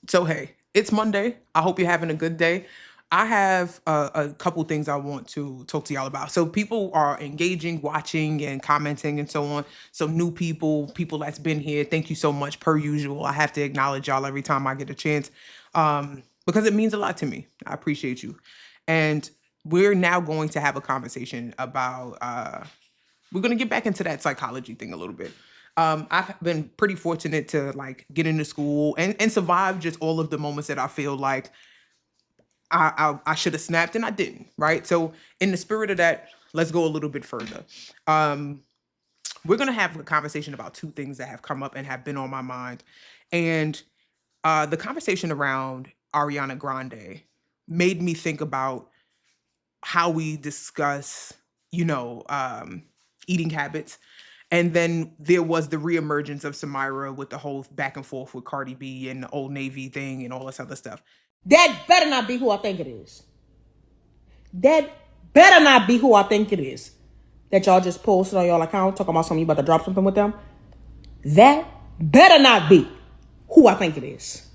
So, hey, it's Monday. I hope you're having a good day. I have a couple things I want to talk to y'all about. So, people are engaging, watching, and commenting, and so on. So, new people that's been here, thank you so much. Per usual, I have to acknowledge y'all every time I get a chance because it means a lot to me. I appreciate you. And we're now going to have a conversation about we're going to get back into that psychology thing a little bit. I've been pretty fortunate to like get into school and survive just all of the moments that I feel like I should have snapped and I didn't, right? So in the spirit of that, let's go a little bit further. Um, we're gonna have a conversation about two things that have come up and have been on my mind. And the conversation around Ariana Grande made me think about how we discuss, you know, eating habits. And then there was the reemergence of Samyra with the whole back and forth with Cardi B and the Old Navy thing and all this other stuff. That better not be who I think it is. That better not be who I think it is. That y'all just posted on y'all account talking about something you about to drop something with them. That better not be who I think it is.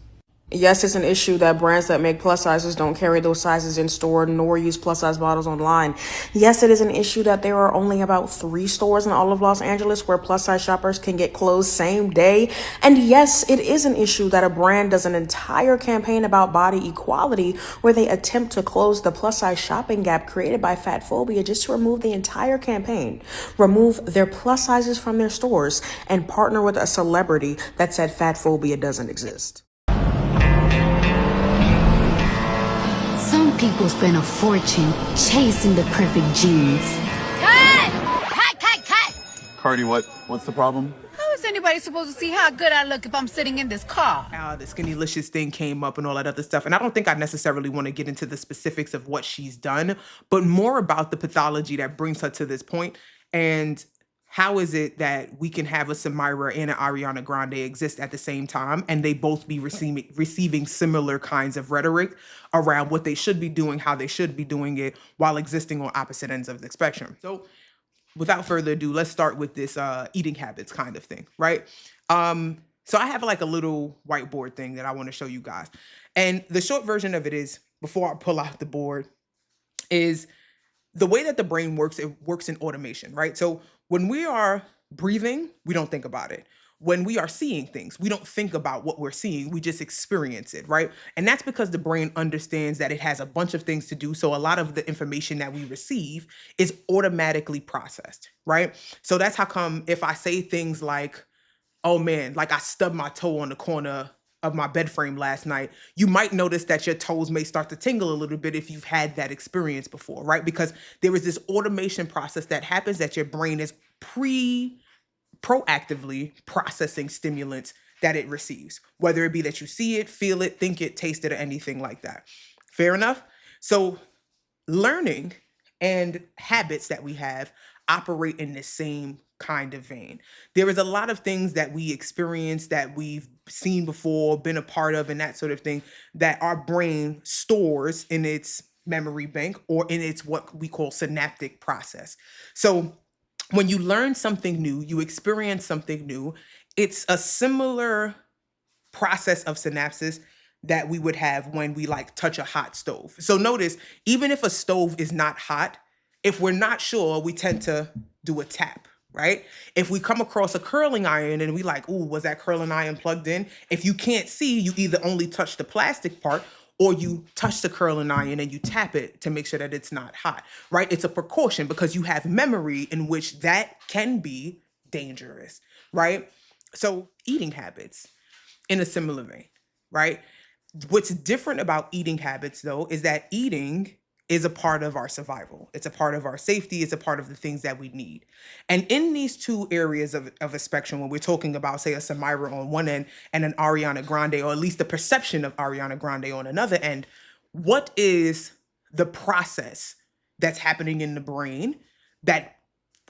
Yes, it's an issue that brands that make plus sizes don't carry those sizes in store nor use plus size models online. Yes, it is an issue that there are only about 3 stores in all of Los Angeles where plus size shoppers can get clothes same day. And yes, it is an issue that a brand does an entire campaign about body equality where they attempt to close the plus size shopping gap created by fatphobia just to remove the entire campaign, remove their plus sizes from their stores, and partner with a celebrity that said fatphobia doesn't exist. Some people spend a fortune chasing the perfect jeans. Cut! Cardi, what's the problem? How is anybody supposed to see how good I look if I'm sitting in this car? The Skinnylicious thing came up and all that other stuff. And I don't think I necessarily want to get into the specifics of what she's done, but more about the pathology that brings her to this point. And how is it that we can have a Samyra and an Ariana Grande exist at the same time and they both be receiving similar kinds of rhetoric around what they should be doing, how they should be doing it, while existing on opposite ends of the spectrum? So without further ado, let's start with this eating habits kind of thing, right? So I have like a little whiteboard thing that I want to show you guys. And the short version of it is, before I pull out the board, is the way that the brain works, it works in automation, right? So when we are breathing, we don't think about it. When we are seeing things, we don't think about what we're seeing, we just experience it, right? And that's because the brain understands that it has a bunch of things to do. So a lot of the information that we receive is automatically processed, right? So that's how come if I say things like, oh man, like I stubbed my toe on the corner of my bed frame last night, you might notice that your toes may start to tingle a little bit if you've had that experience before, right? Because there is this automation process that happens that your brain is proactively processing stimulants that it receives, whether it be that you see it, feel it, think it, taste it, or anything like that. Fair enough? So learning and habits that we have operate in the same kind of vein. There is a lot of things that we experience that we've seen before, been a part of, and that sort of thing that our brain stores in its memory bank or in its what we call synaptic process. So when you learn something new, you experience something new, it's a similar process of synapses that we would have when we like touch a hot stove. So notice, even if a stove is not hot, if we're not sure, we tend to do a tap, right? If we come across a curling iron and we like, ooh, was that curling iron plugged in? If you can't see, you either only touch the plastic part or you touch the curling iron and you tap it to make sure that it's not hot, right? It's a precaution because you have memory in which that can be dangerous, right? So eating habits in a similar vein, right? What's different about eating habits, though, is that eating is a part of our survival. It's a part of our safety. It's a part of the things that we need. And in these two areas of a spectrum, when we're talking about, say, a Samyra on one end and an Ariana Grande, or at least the perception of Ariana Grande on another end, what is the process that's happening in the brain that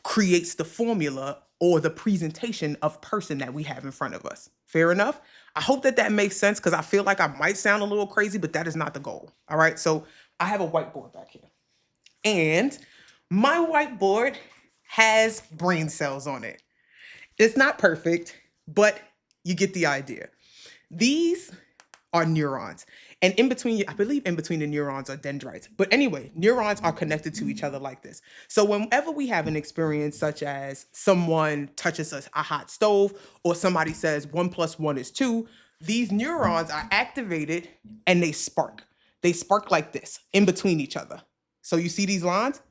creates the formula or the presentation of person that we have in front of us? Fair enough? I hope that makes sense because I feel like I might sound a little crazy, but that is not the goal. All right. So I have a whiteboard back here. And my whiteboard has brain cells on it. It's not perfect, but you get the idea. These are neurons. And in between, I believe in between the neurons are dendrites. But anyway, neurons are connected to each other like this. So whenever we have an experience such as someone touches a hot stove or somebody says 1+1 is 2, these neurons are activated and they spark. They spark like this in between each other. So you see these lines?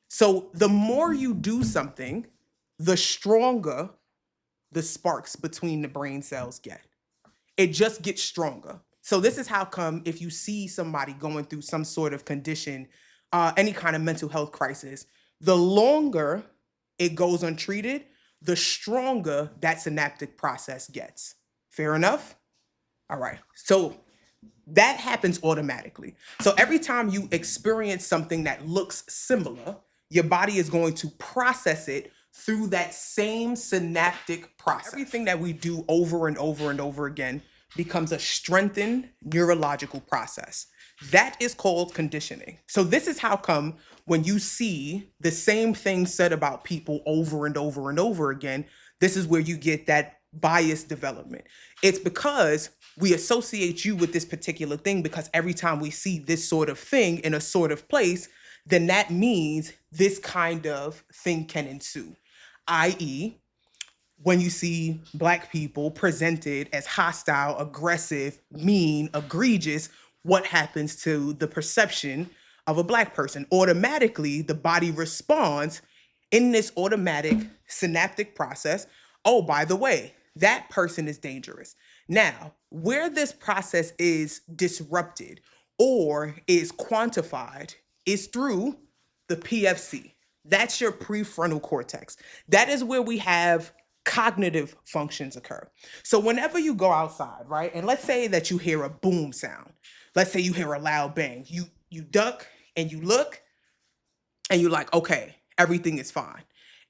So the more you do something, the stronger the sparks between the brain cells get. It just gets stronger. So this is how come if you see somebody going through some sort of condition, any kind of mental health crisis, the longer it goes untreated, the stronger that synaptic process gets. Fair enough? All right. So that happens automatically. So every time you experience something that looks similar, your body is going to process it through that same synaptic process. Everything that we do over and over and over again becomes a strengthened neurological process. That is called conditioning. So this is how come when you see the same thing said about people over and over and over again, this is where you get that bias development. It's because we associate you with this particular thing because every time we see this sort of thing in a sort of place, then that means this kind of thing can ensue, i.e., when you see Black people presented as hostile, aggressive, mean, egregious, what happens to the perception of a Black person? Automatically, the body responds in this automatic synaptic process. Oh, by the way, that person is dangerous. Now, where this process is disrupted or is quantified is through the PFC. That's your prefrontal cortex. That is where we have cognitive functions occur. So whenever you go outside, right, and let's say that you hear a boom sound, let's say you hear a loud bang, you duck and you look and you're like, okay, everything is fine.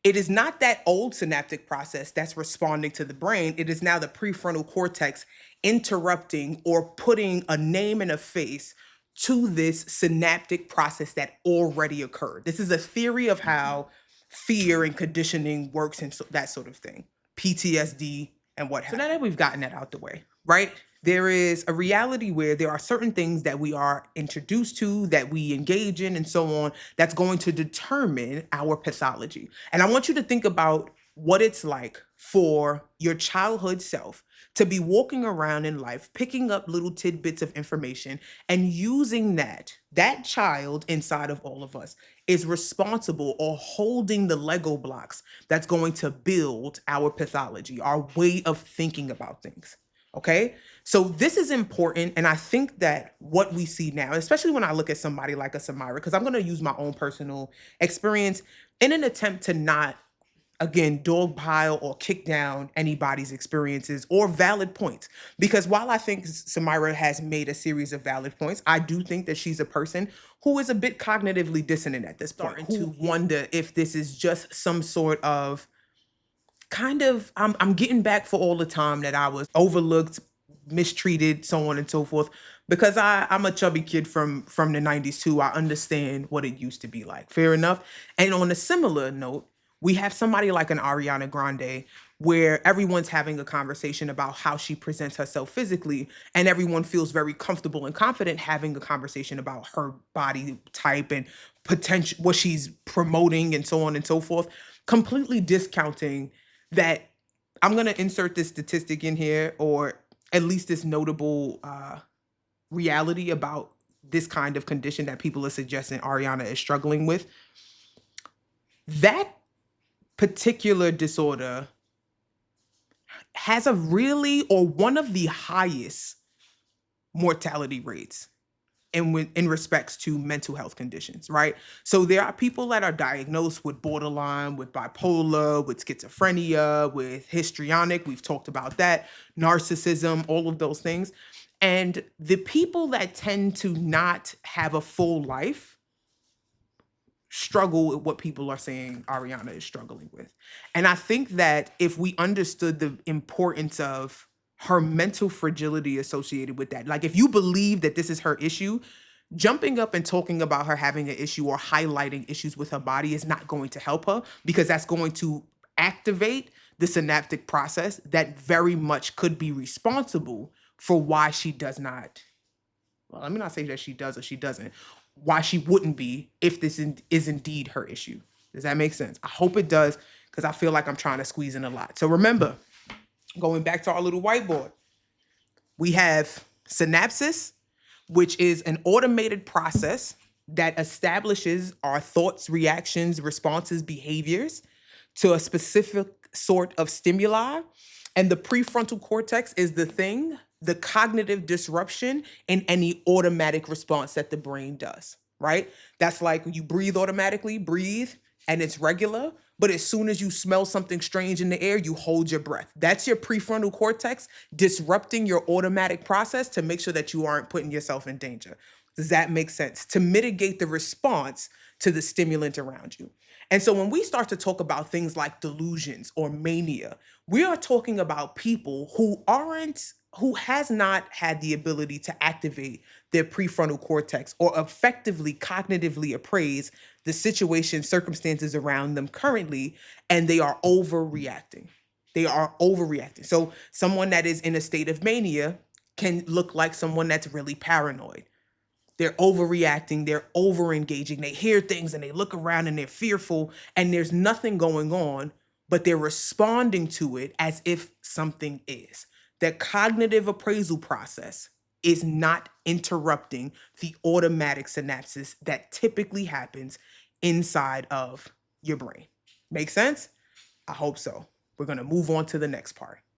It is not that old synaptic process that's responding to the brain. It is now the prefrontal cortex interrupting or putting a name and a face to this synaptic process that already occurred. This is a theory of how fear and conditioning works and that sort of thing. PTSD and what have you. So now that we've gotten that out the way, right? There is a reality where there are certain things that we are introduced to, that we engage in, and so on, that's going to determine our pathology. And I want you to think about what it's like for your childhood self to be walking around in life, picking up little tidbits of information and using that child inside of all of us is responsible or holding the Lego blocks that's going to build our pathology, our way of thinking about things. Okay. So this is important. And I think that what we see now, especially when I look at somebody like a Samyra, because I'm going to use my own personal experience in an attempt to not, again, dogpile or kick down anybody's experiences or valid points. Because while I think Samyra has made a series of valid points, I do think that she's a person who is a bit cognitively dissonant at this point, who wonder if this is just some sort of kind of, I'm getting back for all the time that I was overlooked, mistreated, so on and so forth. Because I'm a chubby kid from the 90s too. I understand what it used to be like. Fair enough. And on a similar note, we have somebody like an Ariana Grande where everyone's having a conversation about how she presents herself physically, and everyone feels very comfortable and confident having a conversation about her body type and potential, what she's promoting and so on and so forth, completely discounting that. I'm going to insert this statistic in here, or at least this notable reality about this kind of condition that people are suggesting Ariana is struggling with. That particular disorder has a really, or one of the highest mortality rates in respects to mental health conditions, right? So there are people that are diagnosed with borderline, with bipolar, with schizophrenia, with histrionic, we've talked about that, narcissism, all of those things. And the people that tend to not have a full life struggle with what people are saying Ariana is struggling with. And I think that if we understood the importance of her mental fragility associated with that, like if you believe that this is her issue, jumping up and talking about her having an issue or highlighting issues with her body is not going to help her, because that's going to activate the synaptic process that very much could be responsible for why she does not. Well, let me not say that she does or she doesn't. Why she wouldn't be if this is indeed her issue. Does that make sense? I hope it does, because I feel like I'm trying to squeeze in a lot. So remember, going back to our little whiteboard, we have synapses, which is an automated process that establishes our thoughts, reactions, responses, behaviors to a specific sort of stimuli. And the prefrontal cortex is the cognitive disruption in any automatic response that the brain does, right? That's like when you breathe automatically, breathe, and it's regular. But as soon as you smell something strange in the air, you hold your breath. That's your prefrontal cortex disrupting your automatic process to make sure that you aren't putting yourself in danger. Does that make sense? To mitigate the response to the stimulant around you. And so when we start to talk about things like delusions or mania, we are talking about people who has not had the ability to activate their prefrontal cortex or effectively cognitively appraise the situation, circumstances around them currently, and they are overreacting. They are overreacting. So someone that is in a state of mania can look like someone that's really paranoid. They're overreacting, they're over engaging, they hear things and they look around and they're fearful, and there's nothing going on, but they're responding to it as if something is. The cognitive appraisal process is not interrupting the automatic synapses that typically happens inside of your brain. Make sense? I hope so. We're going to move on to the next part.